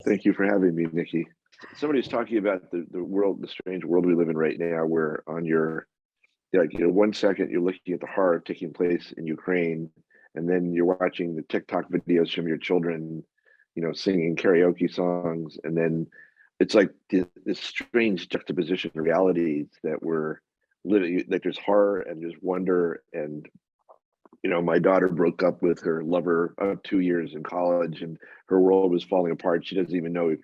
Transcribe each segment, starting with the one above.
Thank you for having me, Nikki. Somebody's talking about the world, the strange world we live in right now, where on your, like, 1 second you're looking at the horror taking place in Ukraine, and then you're watching the TikTok videos from your children, singing karaoke songs, and then it's like this strange juxtaposition of realities that we're living. Like there's horror and there's wonder, and my daughter broke up with her lover of 2 years in college, and her world was falling apart. She doesn't even know,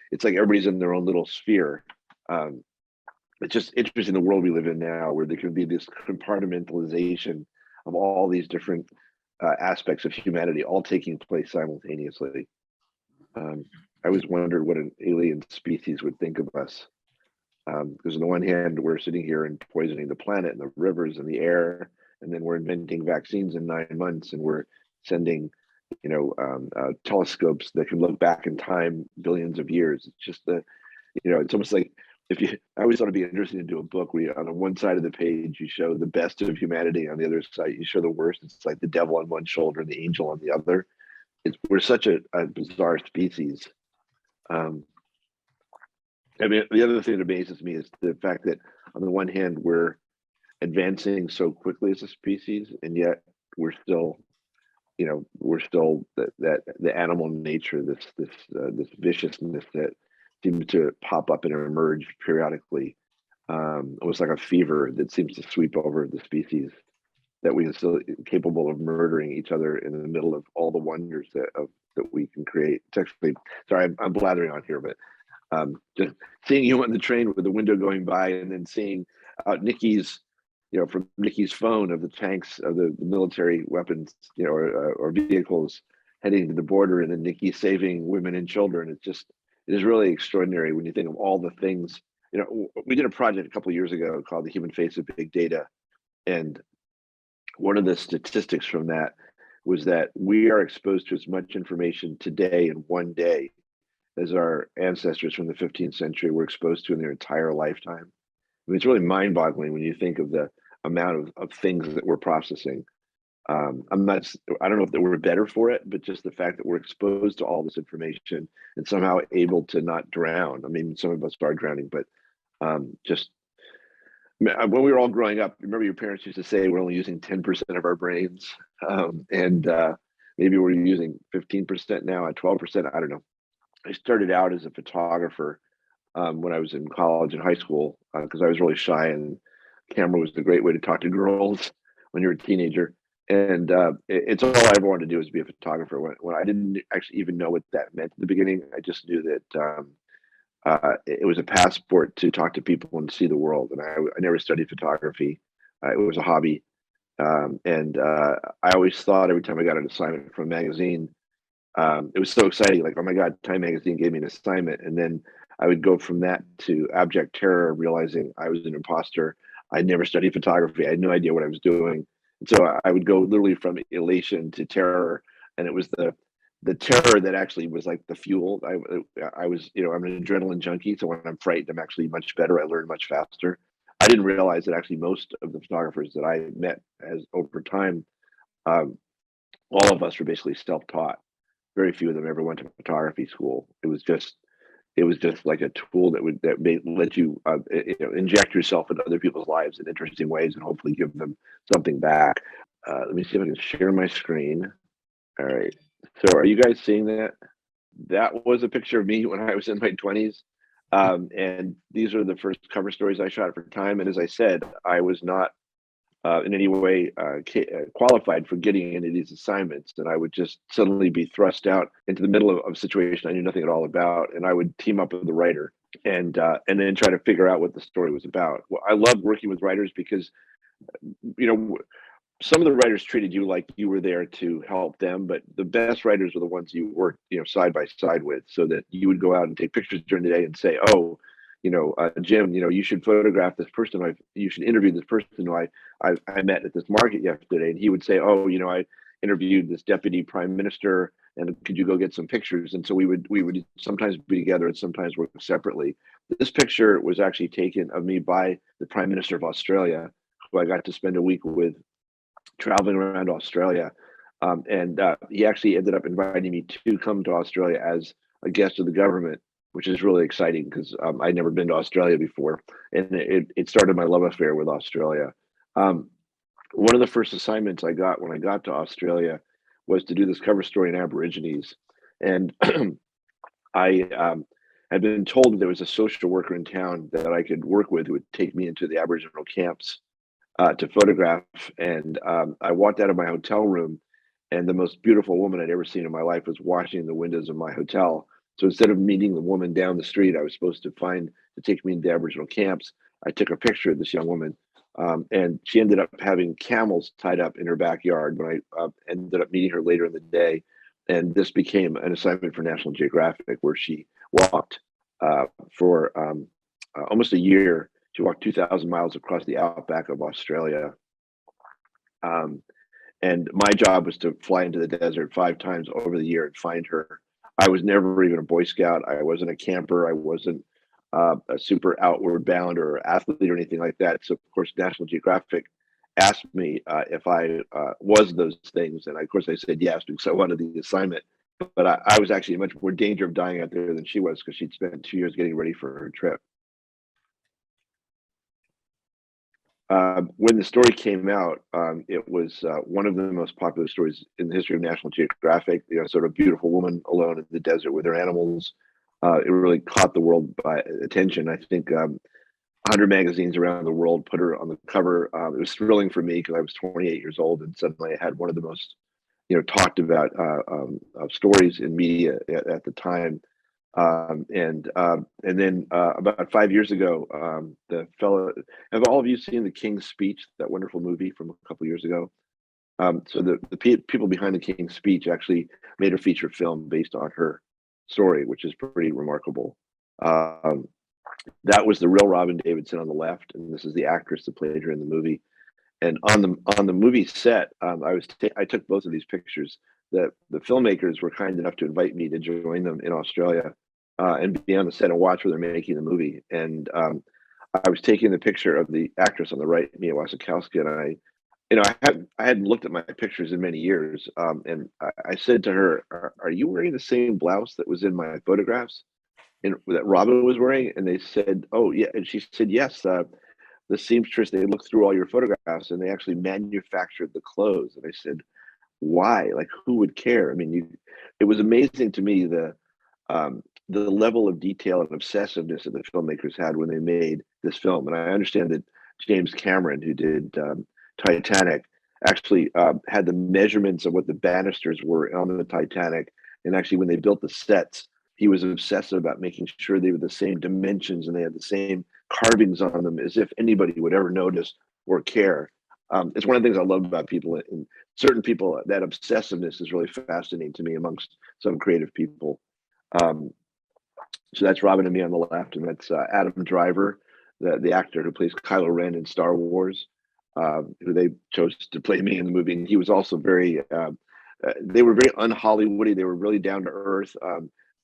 it's like everybody's in their own little sphere. Um, it's just interesting the world we live in now, where there can be this compartmentalization of all these different aspects of humanity all taking place simultaneously. I always wondered what an alien species would think of us. Because on the one hand, we're sitting here and poisoning the planet and the rivers and the air, and then we're inventing vaccines in 9 months, and we're sending, telescopes that can look back in time billions of years. It's just it's almost like I always thought it'd be interesting to do a book where on the one side of the page you show the best of humanity, on the other side you show the worst. It's like the devil on one shoulder and the angel on the other. We're such a bizarre species. I mean, the other thing that amazes me is the fact that on the one hand, we're advancing so quickly as a species, and yet we're still, that the animal nature, this viciousness that seems to pop up and emerge periodically, almost like a fever that seems to sweep over the species, that we are still capable of murdering each other in the middle of all the wonders that we can create. It's actually, sorry, I'm blathering on here, but just seeing you on the train with the window going by, and then seeing Nikki's, from Nikki's phone, of the tanks of the military weapons, or vehicles heading to the border, and then Nikki saving women and children. It is really extraordinary when you think of all the things. We did a project a couple of years ago called The Human Face of Big Data, and one of the statistics from that was that we are exposed to as much information today in one day as our ancestors from the 15th century were exposed to in their entire lifetime. I mean, it's really mind-boggling when you think of the amount of things that we're processing. I don't know if that we're better for it, but just the fact that we're exposed to all this information and somehow able to not drown. I mean, some of us are drowning, but just when we were all growing up, remember your parents used to say we're only using 10% of our brains, and maybe we're using 15% now, at 12%. I don't know. I started out as a photographer when I was in college and high school, because I was really shy, and camera was a great way to talk to girls when you're a teenager. And it's all I ever wanted to do is be a photographer. When I didn't actually even know what that meant at the beginning, I just knew that it was a passport to talk to people and see the world. And I never studied photography. It was a hobby. And I always thought every time I got an assignment from a magazine, it was so exciting. Like, oh my God, Time Magazine gave me an assignment. And then I would go from that to abject terror, realizing I was an imposter. I never studied photography. I had no idea what I was doing. And so I would go literally from elation to terror. And it was the terror that actually was like the fuel. I was, I'm an adrenaline junkie. So when I'm frightened, I'm actually much better. I learn much faster. I didn't realize that actually most of the photographers that I met as over time, all of us were basically self-taught. Very few of them ever went to photography school. It was just like a tool that may let you inject yourself into other people's lives in interesting ways and hopefully give them something back. Let me see if I can share my screen. All right. So are you guys seeing that? That was a picture of me when I was in my 20s. And these are the first cover stories I shot for Time. And as I said, I was not in any way qualified for getting any of these assignments. And I would just suddenly be thrust out into the middle of a situation I knew nothing at all about. And I would team up with the writer and then try to figure out what the story was about. Well, I love working with writers because, some of the writers treated you like you were there to help them, but the best writers are the ones you work, side by side with, so that you would go out and take pictures during the day and say, oh, Jim, you should photograph this person. You should interview this person who I met at this market yesterday. And he would say, oh, I interviewed this deputy prime minister, and could you go get some pictures? And so we would sometimes be together and sometimes work separately. This picture was actually taken of me by the Prime Minister of Australia, who I got to spend a week with traveling around Australia. And he actually ended up inviting me to come to Australia as a guest of the government, which is really exciting because I'd never been to Australia before, and it started my love affair with Australia. Um, One of the first assignments I got when I got to Australia was to do this cover story on Aborigines, and I had been told that there was a social worker in town that I could work with who would take me into the Aboriginal camps to photograph. And I walked out of my hotel room, and the most beautiful woman I'd ever seen in my life was washing the windows of my hotel. So instead of meeting the woman down the street, I was supposed to find to take me into Aboriginal camps. I took a picture of this young woman, and she ended up having camels tied up in her backyard. When I ended up meeting her later in the day, and this became an assignment for National Geographic, where she walked for almost a year. She walked 2,000 miles across the outback of Australia. Um, and my job was to fly into the desert 5 times over the year and find her. I was never even a Boy Scout. I wasn't a camper. I wasn't a super outward bound or athlete or anything like that. So, of course, National Geographic asked me if I was those things. And of course, I said yes because I wanted the assignment. But I was actually in much more danger of dying out there than she was because she'd spent 2 years getting ready for her trip. When the story came out, it was one of the most popular stories in the history of National Geographic. You know, sort of beautiful woman alone in the desert with her animals. It really caught the world by attention. I think 100 magazines around the world put her on the cover. It was thrilling for me because I was 28 years old, and suddenly I had one of the most, talked about stories in media at the time. And then about 5 years ago, the fellow, have all of you seen The King's Speech, that wonderful movie from a couple years ago? So the people behind The King's Speech actually made a feature film based on her story, which is pretty remarkable. Um, that was the real Robin Davidson on the left, and this is the actress that played her in the movie. And on the movie set, I took both of these pictures. The filmmakers were kind enough to invite me to join them in Australia and be on the set and watch where they're making the movie. And I was taking the picture of the actress on the right, Mia Wasikowska, and I hadn't looked at my pictures in many years. And I said to her, "Are you wearing the same blouse that was in my photographs, that Robin was wearing?" And they said, "Oh yeah," and she said, "Yes." The seamstress, they looked through all your photographs and they actually manufactured the clothes. And I said, why? Like, who would care? I mean, it was amazing to me the level of detail and obsessiveness that the filmmakers had when they made this film. And I understand that James Cameron, who did Titanic, actually had the measurements of what the banisters were on the Titanic. And actually, when they built the sets, he was obsessive about making sure they were the same dimensions and they had the same carvings on them, as if anybody would ever notice or care. It's one of the things I love about people, and certain people. That obsessiveness is really fascinating to me amongst some creative people. Um, so that's Robin and me on the left, and that's Adam Driver, the actor who plays Kylo Ren in Star Wars, who they chose to play me in the movie. And he was also very. They were very un-Hollywoody. They were really down to earth.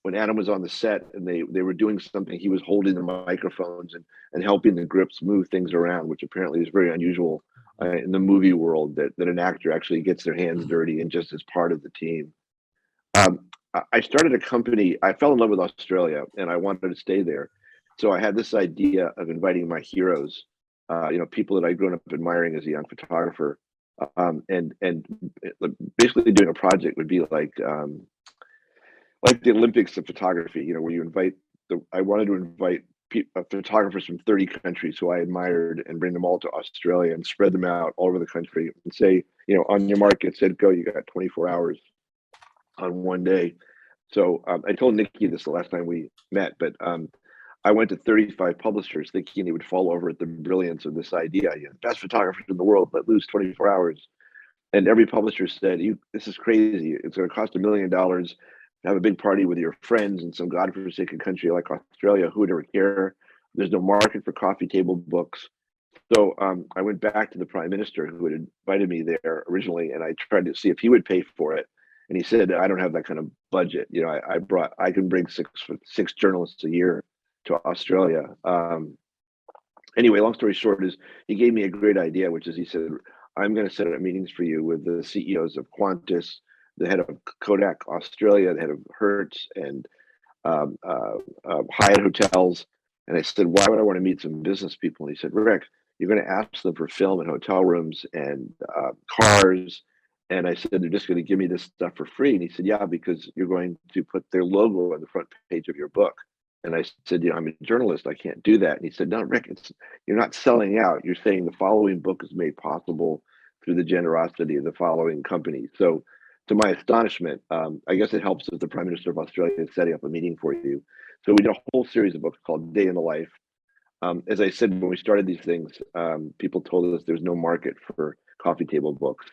When Adam was on the set and they were doing something, he was holding the microphones and helping the grips move things around, which apparently is very unusual in the movie world, that an actor actually gets their hands dirty and just as part of the team. I started a company. I fell in love with Australia and I wanted to stay there. So I had this idea of inviting my heroes, people that I'd grown up admiring as a young photographer, and basically doing a project would be like the Olympics of photography, where you invite I wanted to invite photographers from 30 countries who I admired and bring them all to Australia and spread them out all over the country and say, on your mark, get set, go. You got 24 hours on one day. So I told Nikki this the last time we met, but I went to 35 publishers thinking they would fall over at the brilliance of this idea. Best photographers in the world, but lose 24 hours. And every publisher said, this is crazy. It's going to cost $1 million to have a big party with your friends in some godforsaken country like Australia. Who would ever care? There's no market for coffee table books. So I went back to the prime minister who had invited me there originally, and I tried to see if he would pay for it. And he said, I don't have that kind of budget. I can bring six journalists a year to Australia. Anyway, long story short is he gave me a great idea, which is he said, I'm going to set up meetings for you with the CEOs of Qantas, the head of Kodak Australia, the head of Hertz, and Hyatt hotels. And I said, why would I want to meet some business people? And he said, Rick, you're going to ask them for film and hotel rooms and cars. And I said, they're just going to give me this stuff for free. And he said, yeah, because you're going to put their logo on the front page of your book. And I said, I'm a journalist. I can't do that. And he said, no, Rick, you're not selling out. You're saying the following book is made possible through the generosity of the following company. So to my astonishment, I guess it helps that the Prime Minister of Australia is setting up a meeting for you. So we did a whole series of books called Day in the Life. As I said, when we started these things, people told us there's no market for coffee table books.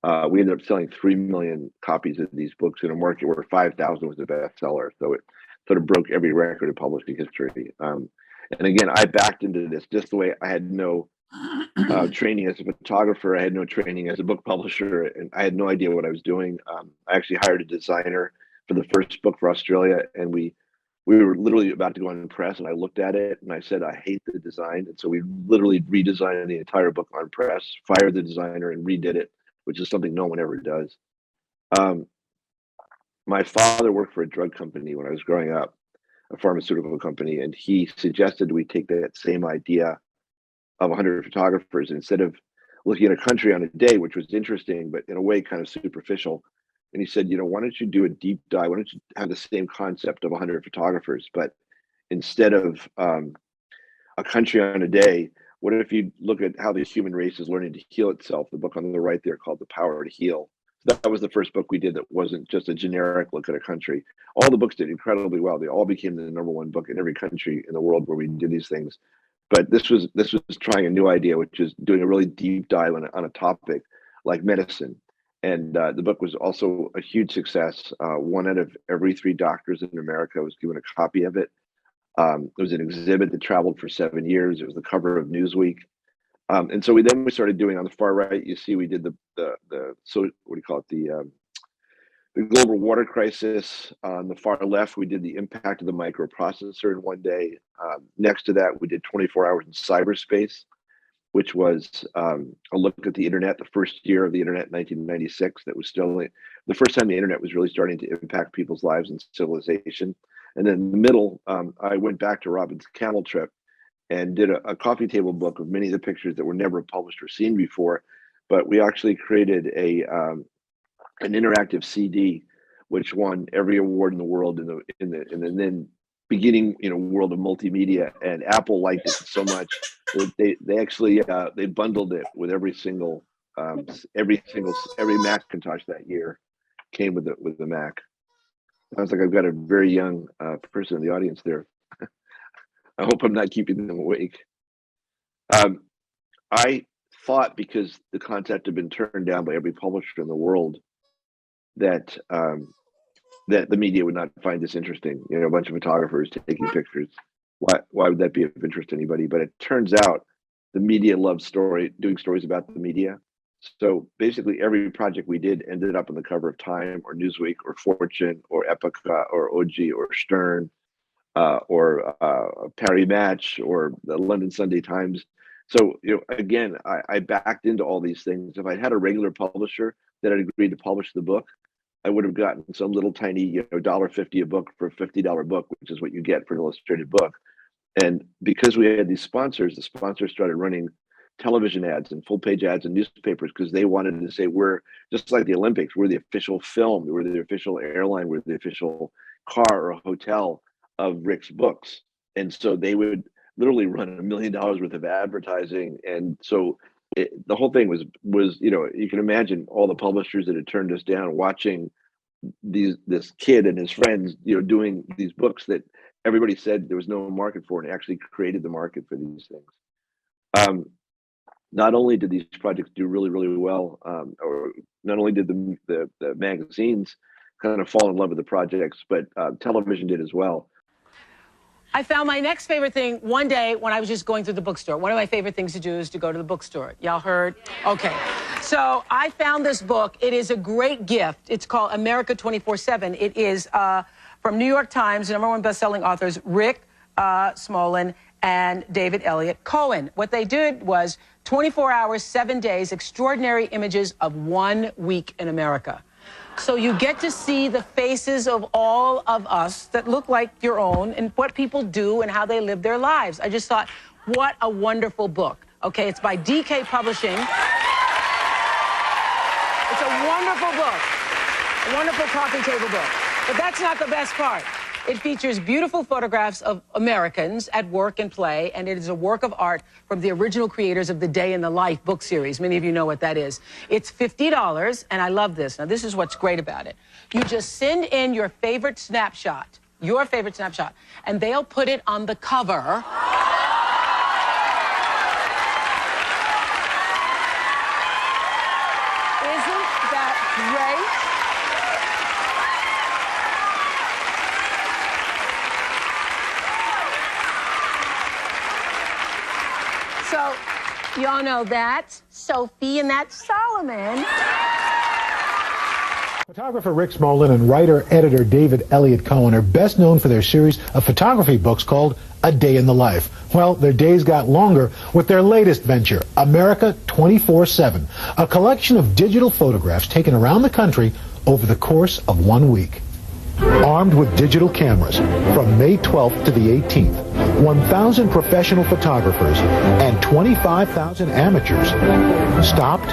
We ended up selling 3 million copies of these books in a market where 5,000 was the bestseller. So it sort of broke every record in publishing history. And again, I backed into this just the way I had no training as a photographer. I had no training as a book publisher, and I had no idea what I was doing. I actually hired a designer for the first book for Australia, and we were literally about to go on press, and I looked at it and I said, I hate the design. And so we literally redesigned the entire book on press, fired the designer and redid it, which is something no one ever does. My father worked for a drug company when I was growing up, a pharmaceutical company, and he suggested we take that same idea of 100 photographers, instead of looking at a country on a day, which was interesting, but in a way kind of superficial. And he said, why don't you do a deep dive? Why don't you have the same concept of 100 photographers, but instead of a country on a day, what if you look at how the human race is learning to heal itself? The book on the right there called The Power to Heal. That was the first book we did that wasn't just a generic look at a country. All the books did incredibly well. They all became the #1 book in every country in the world where we did these things. But this was trying a new idea, which is doing a really deep dive on a topic like medicine. And the book was also a huge success. 1 out of every 3 doctors in America was given a copy of it. It was an exhibit that traveled for 7 years. It was the cover of Newsweek. And so we started doing, on the far right, you see we did the so what do you call it, the global water crisis. On the far left, we did the impact of the microprocessor in one day. Next to that, we did 24 hours in cyberspace, which was a look at the internet, the first year of the internet in 1996. That was still the first time the internet was really starting to impact people's lives and civilization. And then in the middle, I went back to Robin's camel trip and did a coffee table book of many of the pictures that were never published or seen before. But we actually created an interactive CD, which won every award in the world in the then beginning world of multimedia. And Apple liked it so much that they actually they bundled it with every Macintosh that year came with the Mac. Sounds like I've got a very young person in the audience there. I hope I'm not keeping them awake. I thought, because the concept had been turned down by every publisher in the world, that that the media would not find this interesting. A bunch of photographers taking pictures. Why would that be of interest to anybody? But it turns out the media loves doing stories about the media. So basically every project we did ended up on the cover of Time or Newsweek or Fortune or Epica or OG or Stern or Paris Match or the London Sunday Times. So again, I backed into all these things. If I had a regular publisher that had agreed to publish the book, I would have gotten some little tiny, $1.50 a book for a $50 book, which is what you get for an illustrated book. And because we had these sponsors, the sponsors started running television ads and full page ads in newspapers, because they wanted to say, we're just like the Olympics, we're the official film, we're the official airline, we're the official car or hotel of Rick's books. And so they would literally run $1 million worth of advertising. And so the whole thing was, you can imagine all the publishers that had turned us down, watching this kid and his friends, doing these books that everybody said there was no market for, and actually created the market for these things. Not only did these projects do really, really well, or not only did the magazines kind of fall in love with the projects, but television did as well. I found my next favorite thing one day when I was just going through the bookstore. One of my favorite things to do is to go to the bookstore. Y'all heard? Okay. So I found this book. It is a great gift. It's called America 24/7. It is from New York Times, #1 best-selling authors, Rick Smolan and David Elliott Cohen. What they did was 24 hours, 7 days, extraordinary images of 1 week in America. So you get to see the faces of all of us that look like your own and what people do and how they live their lives. I just thought, what a wonderful book. Okay, it's by DK Publishing. It's a wonderful book, a wonderful coffee table book. But that's not the best part. It features beautiful photographs of Americans at work and play, and it is a work of art from the original creators of the Day in the Life book series. Many of you know what that is. It's $50, and I love this. Now, this is what's great about it. You just send in your favorite snapshot, and they'll put it on the cover. Isn't that great? So, y'all know that's Sophie and that's Solomon. Photographer Rick Smolan and writer-editor David Elliott Cohen are best known for their series of photography books called A Day in the Life. Well, their days got longer with their latest venture, America 24/7, a collection of digital photographs taken around the country over the course of 1 week. Armed with digital cameras, from May 12th to the 18th, 1,000 professional photographers and 25,000 amateurs stopped,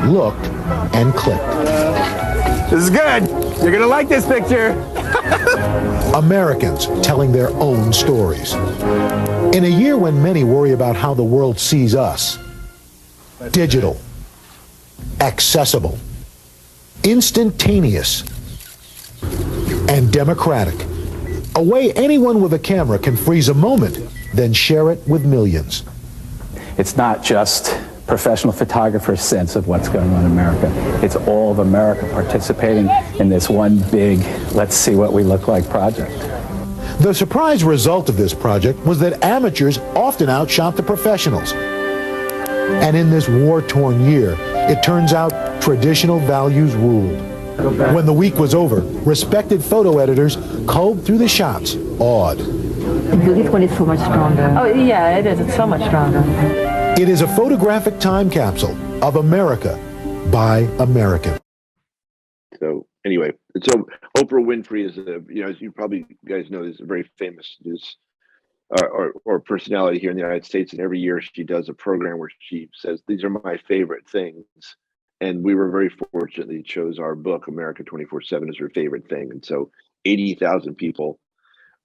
looked, and clicked. This is good. You're going to like this picture. Americans telling their own stories. In a year when many worry about how the world sees us, digital, accessible, instantaneous, and democratic. A way anyone with a camera can freeze a moment, then share it with millions. It's not just professional photographers' sense of what's going on in America. It's all of America participating in this one big, let's see what we look like project. The surprise result of this project was that amateurs often outshot the professionals. And in this war-torn year, it turns out traditional values ruled. When the week was over, respected photo editors combed through the shots, awed. This one is so much stronger. Oh, yeah, it is. It's so much stronger. It is a photographic time capsule of America by American. So anyway, so Oprah Winfrey is as you probably guys know, is a very famous news or personality here in the United States, and every year she does a program where she says, these are my favorite things. And we were very fortunate that she chose our book, America 24/7, as her favorite thing. And so 80,000 people.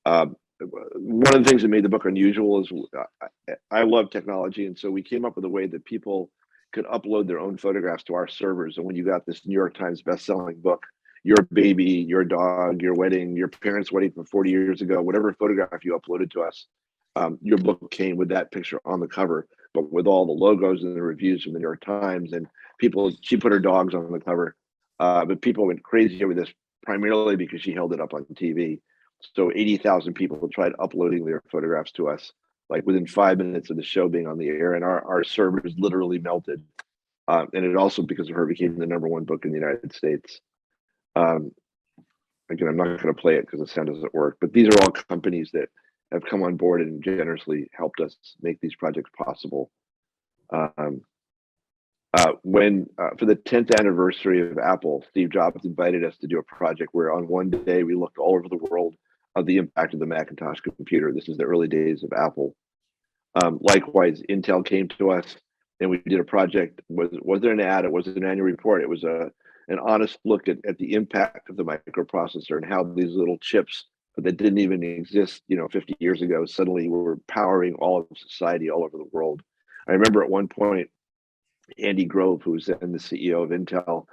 One of the things that made the book unusual is I love technology. And so we came up with a way that people could upload their own photographs to our servers. And when you got this New York Times best-selling book, your baby, your dog, your wedding, your parents' wedding from 40 years ago, whatever photograph you uploaded to us, your book came with that picture on the cover, but with all the logos and the reviews from the New York Times. And she put her dogs on the cover, but people went crazy over this primarily because she held it up on TV. So 80,000 people tried uploading their photographs to us, like within 5 minutes of the show being on the air, and our servers literally melted. And it also, because of her, became the #1 book in the United States. Again, I'm not going to play it because the sound doesn't work, but these are all companies that have come on board and generously helped us make these projects possible. For the 10th anniversary of Apple, Steve Jobs invited us to do a project where on one day we looked all over the world of the impact of the Macintosh computer. This is the early days of Apple. Likewise, Intel came to us and we did a project. Was there an ad? It was an annual report. It was an honest look at the impact of the microprocessor and how these little chips that didn't even exist, 50 years ago, suddenly were powering all of society all over the world. I remember at one point, Andy Grove, who's then the CEO of Intel,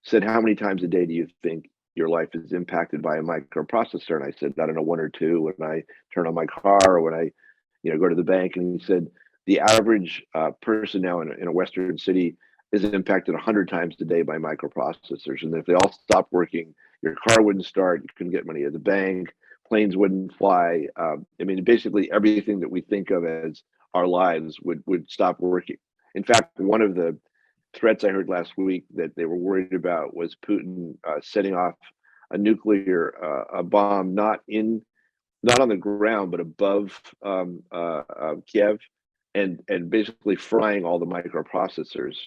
said, how many times a day do you think your life is impacted by a microprocessor? And I said, I don't know, 1 or 2 when I turn on my car or when I go to the bank. And he said, the average person now in a Western city is impacted 100 times a day by microprocessors. And if they all stopped working, your car wouldn't start, you couldn't get money at the bank, planes wouldn't fly. Basically everything that we think of as our lives would stop working. In fact, one of the threats I heard last week that they were worried about was Putin setting off a nuclear bomb, not on the ground, but above Kiev. and basically frying all the microprocessors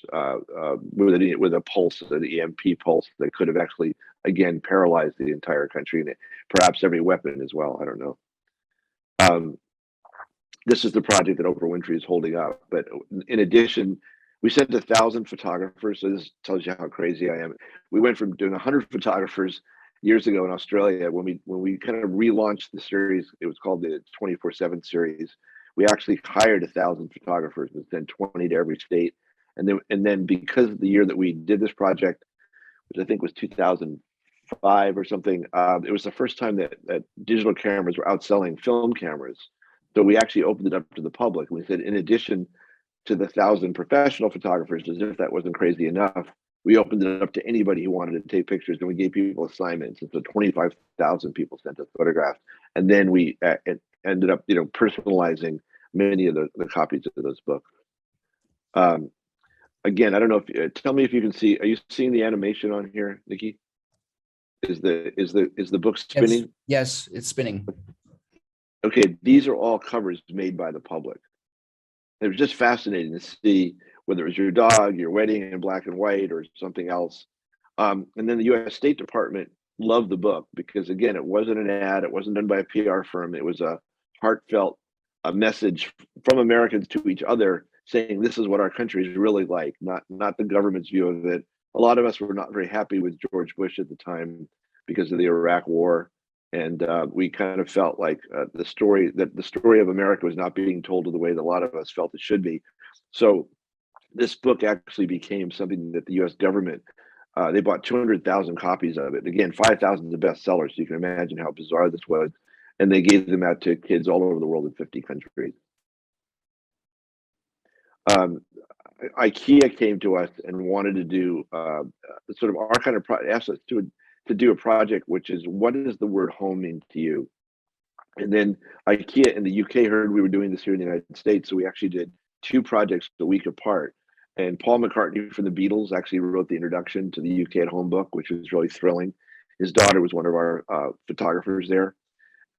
with a pulse, an EMP pulse that could have actually again paralyzed the entire country and perhaps every weapon as well. I don't know. This is the project that Oprah Winfrey is holding up. But in addition, we sent 1,000 photographers. So this tells you how crazy I am. We went from doing 100 photographers years ago in Australia when we kind of relaunched the series. It was called the 24/7 series. We actually hired 1,000 photographers and sent 20 to every state. And then because of the year that we did this project, which I think was 2005 or something, it was the first time that digital cameras were outselling film cameras. So we actually opened it up to the public. We said, in addition to the 1,000 professional photographers, as if that wasn't crazy enough, we opened it up to anybody who wanted to take pictures, and we gave people assignments. And so 25,000 people sent us photographs, and then we ended up, personalizing many of the copies of those books. Again, I don't know if tell me if you can see. Are you seeing the animation on here, Nikki? Is the book spinning? Yes, it's spinning. Okay, these are all covers made by the public. It was just fascinating to see whether it was your dog, your wedding in black and white, or something else. And then the U.S. State Department loved the book because, again, it wasn't an ad. It wasn't done by a PR firm. It was a heartfelt message from Americans to each other saying this is what our country is really like, not the government's view of it. A lot of us were not very happy with George Bush at the time because of the Iraq War. And we kind of felt like the story of America was not being told the way that a lot of us felt it should be. So this book actually became something that the U.S. government, they bought 200,000 copies of it. Again, 5,000 is the bestseller, so you can imagine how bizarre this was. And they gave them out to kids all over the world in 50 countries. IKEA came to us and wanted to do sort of our kind of asked us to do a project, which is, what does the word home mean to you? And then IKEA in the UK heard we were doing this here in the United States, so we actually did 2 projects a week apart. And Paul McCartney from the Beatles actually wrote the introduction to the UK at Home book, which was really thrilling. His daughter was one of our photographers there.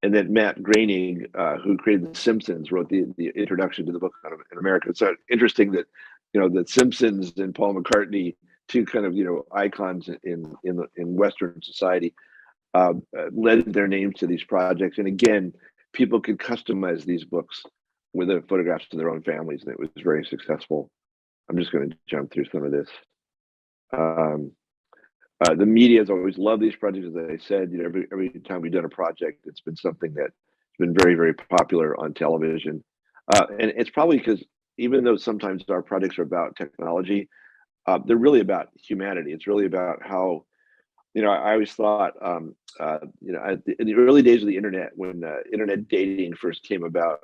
And then Matt Groening, who created The Simpsons, wrote the introduction to the book in America. It's so interesting that, the Simpsons and Paul McCartney, 2 kind of icons in Western society, led their names to these projects. And again, people could customize these books with the photographs to their own families, and it was very successful. I'm just going to jump through some of this. The media has always loved these projects, as I said. Every time we've done a project, it's been something that's been very, very popular on television. And it's probably because even though sometimes our projects are about technology, they're really about humanity. It's really about how, I always thought, in the early days of the internet, when internet dating first came about,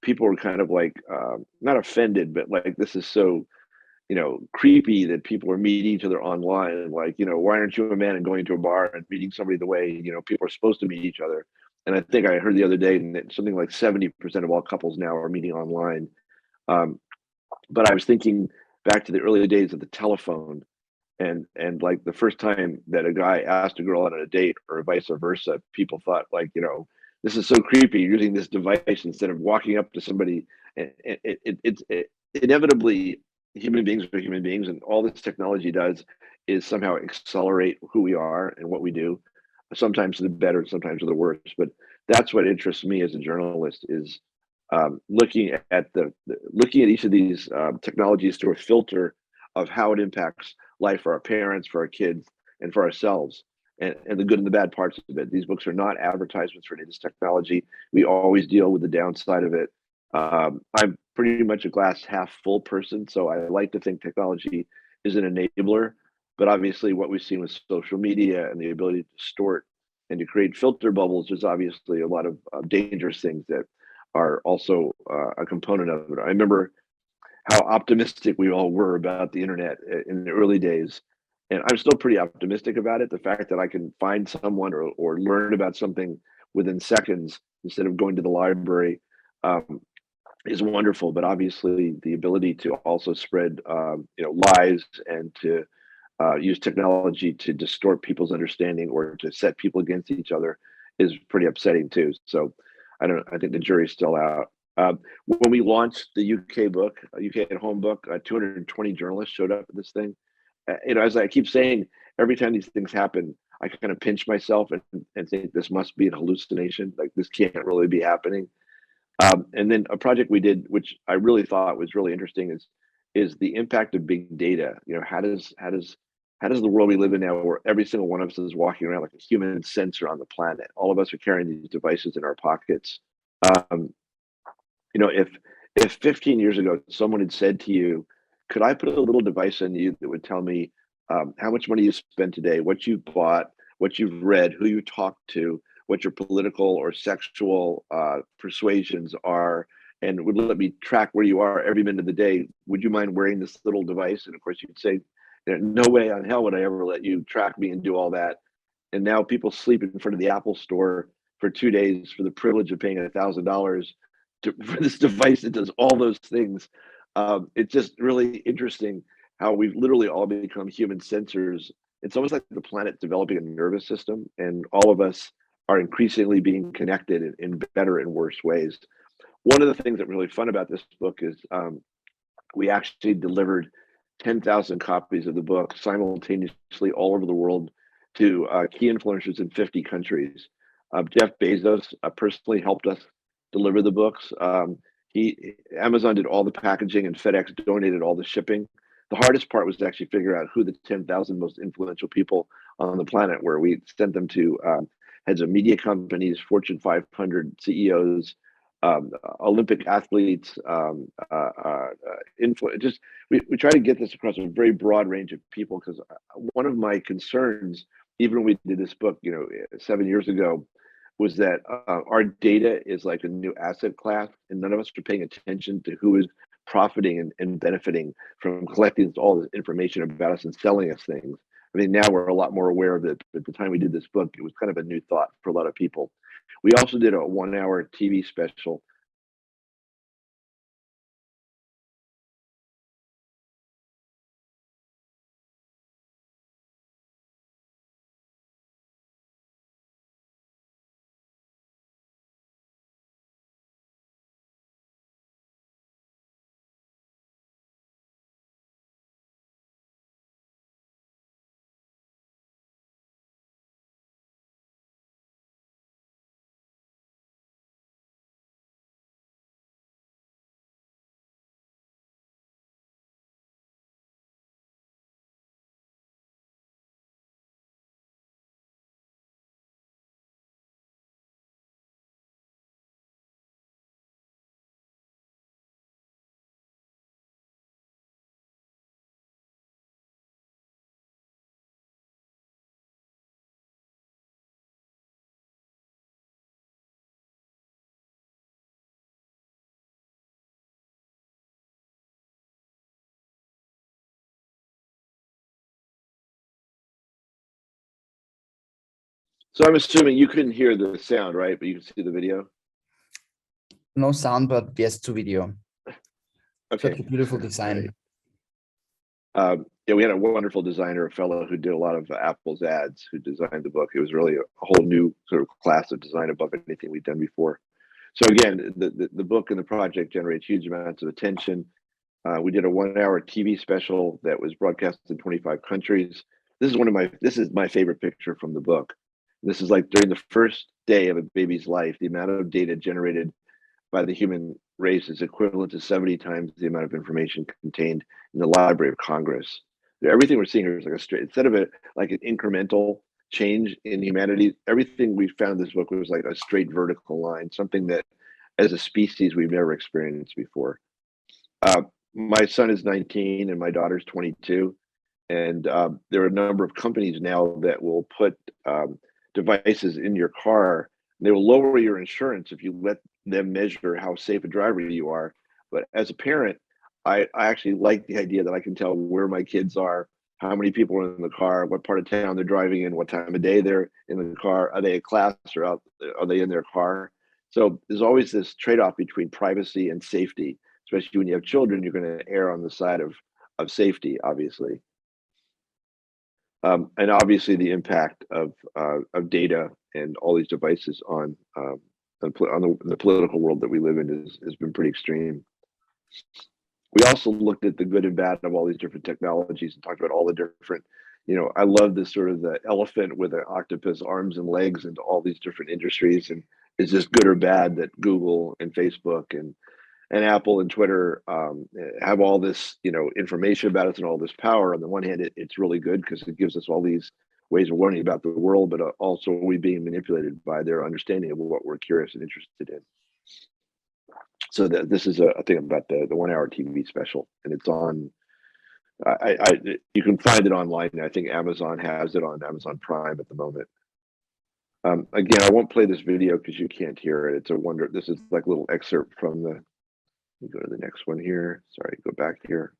people were kind of like, not offended, but like, this is so, creepy that people are meeting each other online. And like, why aren't you a man and going to a bar and meeting somebody the way, people are supposed to meet each other? And I think I heard the other day that something like 70% of all couples now are meeting online. But I was thinking back to the early days of the telephone, and like the first time that a guy asked a girl out on a date or vice versa, people thought like, this is so creepy, using this device instead of walking up to somebody. And it's inevitably, human beings are human beings, and all this technology does is somehow accelerate who we are and what we do, sometimes for the better, sometimes for the worse. But that's what interests me as a journalist, is looking at each of these technologies through a filter of how it impacts life for our parents, for our kids, and for ourselves, and the good and the bad parts of it. These books are not advertisements for any of this technology. We always deal with the downside of it. I'm pretty much a glass half full person, so I like to think technology is an enabler. But obviously, what we've seen with social media and the ability to distort and to create filter bubbles, there's obviously a lot of dangerous things that are also a component of it. I remember how optimistic we all were about the internet in the early days, and I'm still pretty optimistic about it. The fact that I can find someone or learn about something within seconds instead of going to the library is wonderful. But obviously, the ability to also spread lies and to use technology to distort people's understanding or to set people against each other is pretty upsetting too. So I think the jury's still out When we launched the UK book, UK at Home book, 220 journalists showed up at this thing. As I keep saying, every time these things happen, I kind of pinch myself and think this must be an hallucination. Like this can't really be happening. And then a project we did, which I really thought was really interesting, is the impact of big data. How does the world we live in now, where every single one of us is walking around like a human sensor on the planet? All of us are carrying these devices in our pockets. If 15 years ago someone had said to you, could I put a little device on you that would tell me how much money you spent today, what you bought, what you've read, who you talked to, what your political or sexual persuasions are, and would let me track where you are every minute of the day, would you mind wearing this little device? And of course you'd say, no way on hell would I ever let you track me and do all that. And now people sleep in front of the Apple store for 2 days for the privilege of paying $1,000 for this device that does all those things. It's just really interesting how we've literally all become human sensors. It's almost like the planet's developing a nervous system, and all of us are increasingly being connected in better and worse ways. One of the things that's really fun about this book is we actually delivered 10,000 copies of the book simultaneously all over the world to key influencers in 50 countries. Jeff Bezos personally helped us deliver the books. Amazon did all the packaging and FedEx donated all the shipping. The hardest part was to actually figure out who the 10,000 most influential people on the planet were. We sent them to heads of media companies, Fortune 500 CEOs, Olympic athletes, we try to get this across a very broad range of people, because one of my concerns, even when we did this book, 7 years ago, was that our data is like a new asset class, and none of us are paying attention to who is profiting and benefiting from collecting all this information about us and selling us things. I mean, now we're a lot more aware of it. But at the time we did this book, it was kind of a new thought for a lot of people. We also did a 1-hour TV special. So I'm assuming you couldn't hear the sound, right? But you can see the video? No sound, but yes to video. Okay. Such a beautiful design. Yeah, we had a wonderful designer, a fellow who did a lot of Apple's ads, who designed the book. It was really a whole new sort of class of design above anything we'd done before. So again, the book and the project generated huge amounts of attention. We did a 1-hour TV special that was broadcast in 25 countries. This is my favorite picture from the book. This is like during the first day of a baby's life, the amount of data generated by the human race is equivalent to 70 times the amount of information contained in the Library of Congress. Everything we're seeing here is like a straight, instead of like an incremental change in humanity, everything we found in this book was like a straight vertical line, something that as a species we've never experienced before. My son is 19 and my daughter's 22. And there are a number of companies now that will put devices in your car. They will lower your insurance if you let them measure how safe a driver you are. But as a parent, I actually like the idea that I can tell where my kids are, how many people are in the car, what part of town they're driving in, what time of day they're in the car, are they at class or are they in their car? So there's always this trade-off between privacy and safety, especially when you have children. You're going to err on the side of safety, obviously. And obviously the impact of data and all these devices on on the political world that we live in has been pretty extreme. We also looked at the good and bad of all these different technologies and talked about all the different, I love this sort of the elephant with an octopus arms and legs into all these different industries. And is this good or bad that Google and Facebook and Apple and Twitter have all this, information about us and all this power? On the one hand, it's really good because it gives us all these ways of learning about the world, but also we being manipulated by their understanding of what we're curious and interested in. So this is a thing about the 1 hour TV special, and it's on. You can find it online. I think Amazon has it on Amazon Prime at the moment. Again, I won't play this video because you can't hear it. It's a wonder. This is like a little excerpt from the. Let me go to the next one here. Sorry, go back here.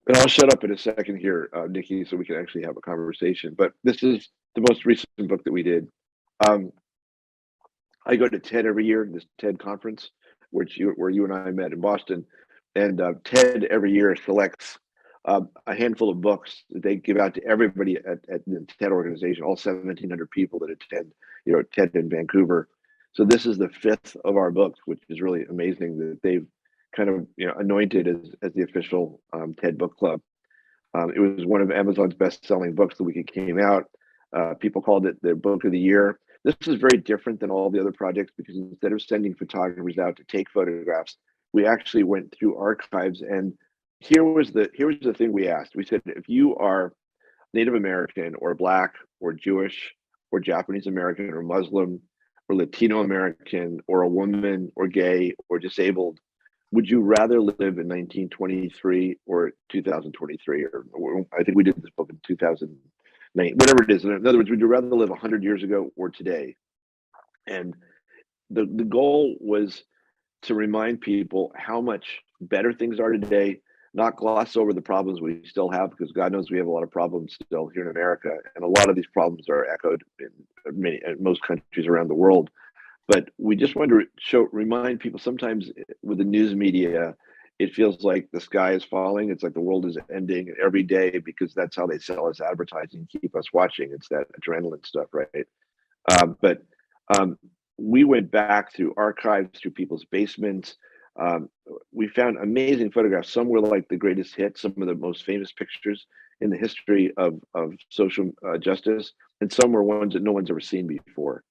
And I'll shut up in a second here, Nikki, so we can actually have a conversation. But this is the most recent book that we did. I go to TED every year, this TED conference, where you and I met in Boston. And TED every year selects a handful of books that they give out to everybody at the TED organization, all 1,700 people that attend, TED in Vancouver. So this is the 5th of our books, which is really amazing that they've kind of anointed as the official TED book club. It was one of Amazon's best-selling books the week it came out. People called it their book of the year. This is very different than all the other projects because instead of sending photographers out to take photographs, we actually went through archives, and here was the thing we asked. We said, if you are Native American or Black or Jewish or Japanese American or Muslim or Latino American or a woman or gay or disabled, would you rather live in 1923 or 2023? Or I think we did this book in 2009, whatever it is. In other words, would you rather live 100 years ago or today? And the goal was to remind people how much better things are today, not gloss over the problems we still have, because God knows we have a lot of problems still here in America. And a lot of these problems are echoed in most countries around the world. But we just wanted to remind people, sometimes with the news media, it feels like the sky is falling. It's like the world is ending every day because that's how they sell us advertising, keep us watching. It's that adrenaline stuff, right? But we went back through archives, through people's basements. We found amazing photographs. Some were like the greatest hits, some of the most famous pictures in the history of social justice, and some were ones that no one's ever seen before.